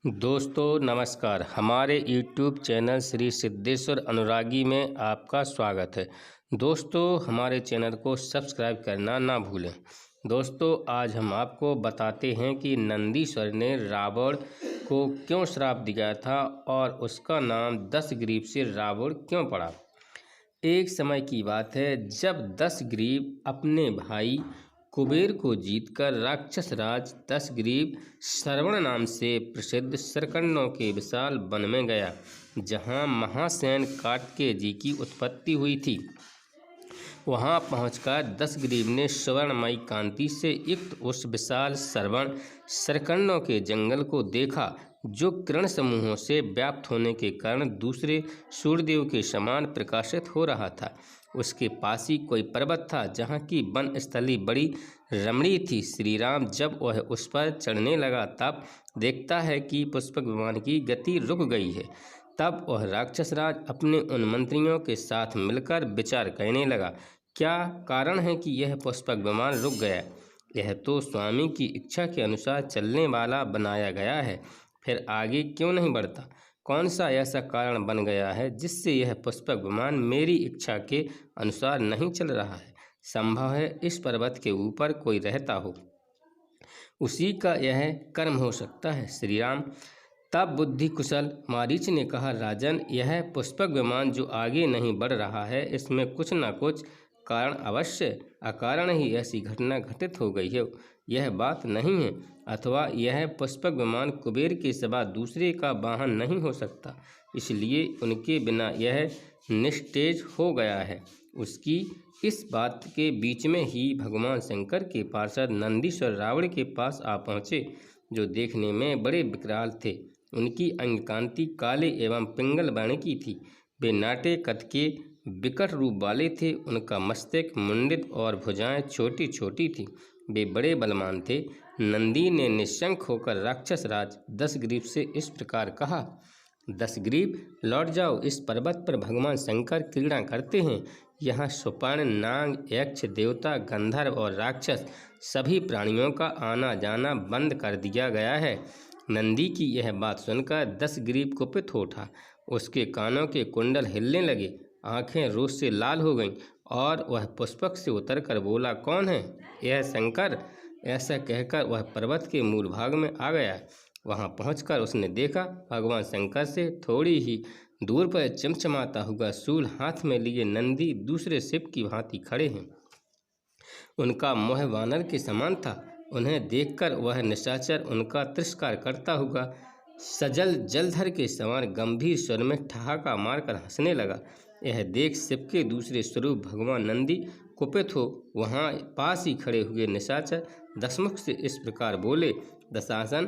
दोस्तों नमस्कार। हमारे YouTube चैनल श्री सिद्धेश्वर अनुरागी में आपका स्वागत है। दोस्तों हमारे चैनल को सब्सक्राइब करना ना भूलें। दोस्तों आज हम आपको बताते हैं कि नंदीश्वर ने रावण को क्यों श्राप दिया था और उसका नाम दशग्रीव से रावण क्यों पड़ा। एक समय की बात है जब दशग्रीव अपने भाई कुबेर को जीतकर राक्षस राज दशग्रीव श्रवण नाम से प्रसिद्ध सरकंडों के विशाल वन में गया, जहां महासेन कार्तिकेय की उत्पत्ति हुई थी। वहां पहुंचकर दशग्रीव ने स्वर्णमयी कांति से युक्त उस विशाल श्रवण सरकंडों के जंगल को देखा, जो किरण समूहों से व्याप्त होने के कारण दूसरे सूर्यदेव के समान प्रकाशित हो रहा था। उसके पास ही कोई पर्वत था जहाँ की वन स्थली बड़ी रमणीय थी। श्री राम जब वह उस पर चढ़ने लगा तब देखता है कि पुष्पक विमान की गति रुक गई है। तब वह राक्षस राज अपने उन मंत्रियों के साथ मिलकर विचार करने लगा, क्या कारण है कि यह पुष्पक विमान रुक गया। यह तो स्वामी की इच्छा के अनुसार चलने वाला बनाया गया है, फिर आगे क्यों नहीं बढ़ता। कौन सा ऐसा कारण बन गया है जिससे यह पुष्पक विमान मेरी इच्छा के अनुसार नहीं चल रहा है। संभव है इस पर्वत के ऊपर कोई रहता हो, उसी का यह कर्म हो सकता है। श्री राम तब बुद्धि कुशल मारीच ने कहा, राजन यह पुष्पक विमान जो आगे नहीं बढ़ रहा है, इसमें कुछ न कुछ कारण अवश्य अकारण ही ऐसी घटना घटित हो गई है। यह बात नहीं है, अथवा यह पुष्पक विमान कुबेर के सिवा दूसरे का वाहन नहीं हो सकता, इसलिए उनके बिना यह निस्तेज हो गया है। उसकी इस बात के बीच में ही भगवान शंकर के पार्षद नंदीश्वर रावण के पास आ पहुँचे, जो देखने में बड़े विकराल थे। उनकी अंगकांति काले एवं पिंगल वर्ण की थी। वे नाटे कद के विकट रूप वाले थे। उनका मस्तक मुंडित और भुजाएं छोटी छोटी थीं। वे बड़े बलवान थे। नंदी ने निशंक होकर राक्षस राज दशग्रीव से इस प्रकार कहा, दशग्रीव लौट जाओ, इस पर्वत पर भगवान शंकर क्रीड़ा करते हैं। यहाँ सुपर्ण नाग यक्ष देवता गंधर्व और राक्षस सभी प्राणियों का आना जाना बंद कर दिया गया है। नंदी की यह बात सुनकर दशग्रीव कुपित हो उठा। उसके कानों के कुंडल हिलने लगे, आंखें रोष से लाल हो गईं और वह पुष्पक से उतरकर बोला, कौन है यह शंकर। ऐसा कहकर वह पर्वत के मूल भाग में आ गया। वहां पहुंचकर उसने देखा भगवान शंकर से थोड़ी ही दूर पर चमचमाता हुआ शूल हाथ में लिए नंदी दूसरे शिव की भांति खड़े हैं। उनका मुँह वानर के समान था। उन्हें देखकर वह निशाचर उनका तिरस्कार करता हुआ सजल जलधर के समान गंभीर स्वर में ठहाका मारकर हंसने लगा। यह देख शिव के दूसरे स्वरूप भगवान नंदी कुपित हो वहां पास ही खड़े हुए निशाचर दशमुख से इस प्रकार बोले, दशासन,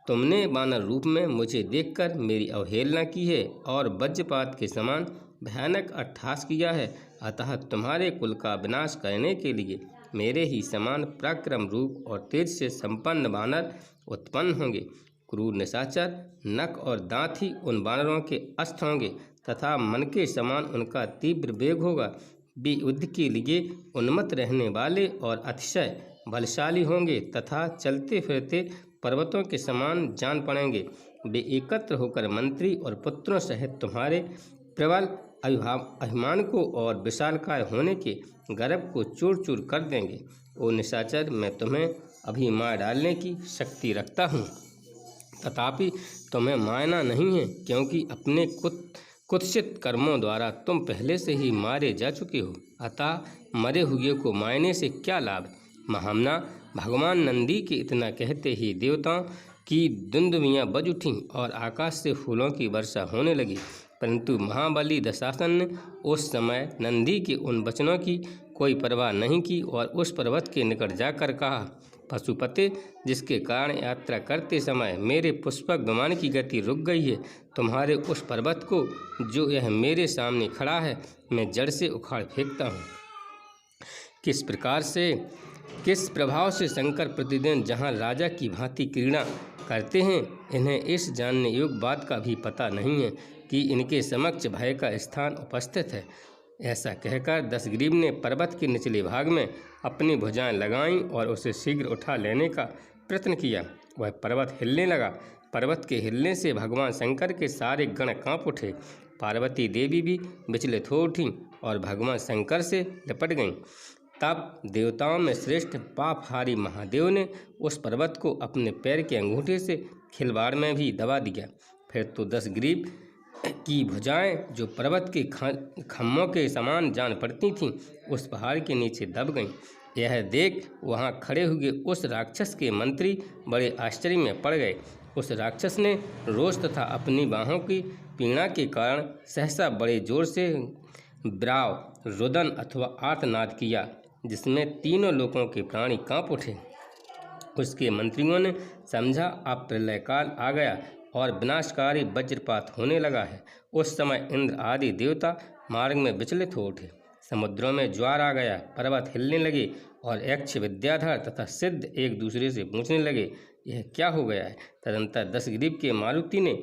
तुमने वानर रूप में मुझे देखकर मेरी अवहेलना की है और वज्रपात के समान भयानक अट्टहास किया है। अतः तुम्हारे कुल का विनाश करने के लिए मेरे ही समान पराक्रम रूप और तेज से संपन्न वानर उत्पन्न होंगे। क्रूर निशाचर नख और दांत ही उन वानरों के अस्त्र होंगे तथा मन के समान उनका तीव्र वेग होगा। वे युद्ध के लिए उन्मत्त रहने वाले और अतिशय बलशाली होंगे तथा चलते फिरते पर्वतों के समान जान पड़ेंगे। वे एकत्र होकर मंत्री और पुत्रों सहित तुम्हारे प्रबल अभिमान को और विशालकाय होने के गर्व को चूर चूर कर देंगे। ओ निशाचर, मैं तुम्हें अभी मार डालने की शक्ति रखता हूँ, तथापि तुम्हें मारना नहीं है, क्योंकि अपने कुत्सित कर्मों द्वारा तुम पहले से ही मारे जा चुके हो। अतः मरे हुए को मारने से क्या लाभ। महामना भगवान नंदी के इतना कहते ही देवताओं की दुंदुभियाँ बज उठीं और आकाश से फूलों की वर्षा होने लगी। परंतु महाबली दशासन ने उस समय नंदी के उन वचनों की कोई परवाह नहीं की और उस पर्वत के निकट जाकर कहा, पशुपते, जिसके कारण यात्रा करते समय मेरे पुष्पक विमान की गति रुक गई है, तुम्हारे उस पर्वत को जो यह मेरे सामने खड़ा है मैं जड़ से उखाड़ फेंकता हूँ। किस प्रभाव से शंकर प्रतिदिन जहाँ राजा की भांति क्रीड़ा करते हैं, इन्हें इस जानने योग्य बात का भी पता नहीं है कि इनके समक्ष भय का स्थान उपस्थित है। ऐसा कहकर दशग्रीव ने पर्वत के निचले भाग में अपनी भुजाएं लगाईं और उसे शीघ्र उठा लेने का प्रयत्न किया। वह पर्वत हिलने लगा। पर्वत के हिलने से भगवान शंकर के सारे गण कांप उठे। पार्वती देवी भी विचलित हो उठीं और भगवान शंकर से लिपट गईं। तब देवताओं में श्रेष्ठ पापहारी महादेव ने उस पर्वत को अपने पैर के अंगूठे से खिलवाड़ में भी दबा दिया। फिर तो 10 ग्रीव की भुजाएं, जो पर्वत के खम्भों के समान जान पड़ती थीं, उस पहाड़ के नीचे दब गईं। यह देख वहां खड़े हुए उस राक्षस के मंत्री बड़े आश्चर्य में पड़ गए। उस राक्षस ने रोष तथा अपनी बाहों की पीड़ा के कारण सहसा बड़े जोर से ब्राव, रुदन अथवा आर्तनाद किया, जिसमें तीनों लोकों के प्राणी कांप उठे। उसके मंत्रियों ने समझा अब प्रलय काल आ गया और विनाशकारी वज्रपात होने लगा है। उस समय इंद्र आदि देवता मार्ग में विचलित हो उठे। समुद्रों में ज्वार आ गया, पर्वत हिलने लगे और यक्ष, विद्याधर तथा सिद्ध एक दूसरे से पूछने लगे, यह क्या हो गया है। तदंतर 10 ग्रीव के मारुति ने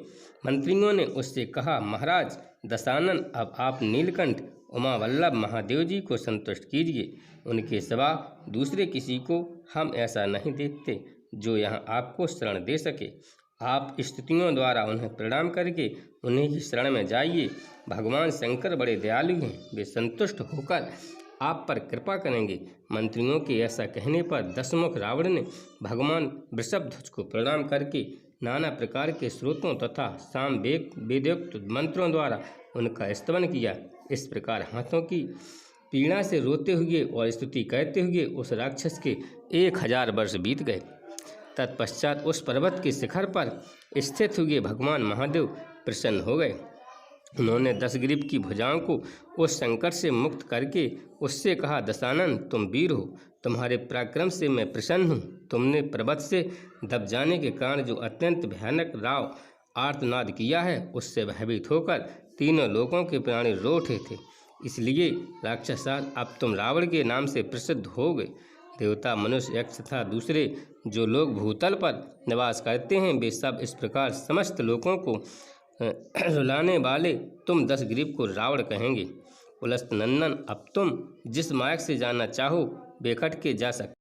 मंत्रियों ने उससे कहा, महाराज दशानन, अब आप नीलकंठ उमा वल्लभ महादेव जी को संतुष्ट कीजिए। उनके सिवा दूसरे किसी को हम ऐसा नहीं देखते जो यहाँ आपको शरण दे सके। आप स्तुतियों द्वारा उन्हें प्रणाम करके उन्हीं की शरण में जाइए। भगवान शंकर बड़े दयालु हैं, वे संतुष्ट होकर आप पर कृपा करेंगे। मंत्रियों के ऐसा कहने पर दशमुख रावण ने भगवान वृषभध्वज को प्रणाम करके नाना प्रकार के स्रोतों तथा साम वेदोक्त मंत्रों द्वारा उनका स्तवन किया। इस प्रकार हाथों की पीड़ा से रोते हुए और स्तुति करते हुए उस राक्षस के 1000 वर्ष बीत गए। तत्पश्चात उस पर्वत के शिखर पर स्थित हुए भगवान महादेव प्रसन्न हो गए। उन्होंने 10 ग्रीव की भुजाओं को उस संकट से मुक्त करके उससे कहा, दशानन, तुम वीर हो, तुम्हारे पराक्रम से मैं प्रसन्न हूँ। तुमने पर्वत से दब जाने के कारण जो अत्यंत भयानक राव आर्तनाद किया है, उससे भयभीत होकर तीनों लोकों के प्राणी रो उठे थे। इसलिए राक्षसाल अब तुम रावण के नाम से प्रसिद्ध हो गए। देवता, मनुष्य, यक्ष तथा दूसरे जो लोग भूतल पर निवास करते हैं, वे सब इस प्रकार समस्त लोगों को रुलाने वाले तुम 10 ग्रीव को रावण कहेंगे। पुलस्त नंदन, अब तुम जिस मार्ग से जाना चाहो बेखट के जा सकते।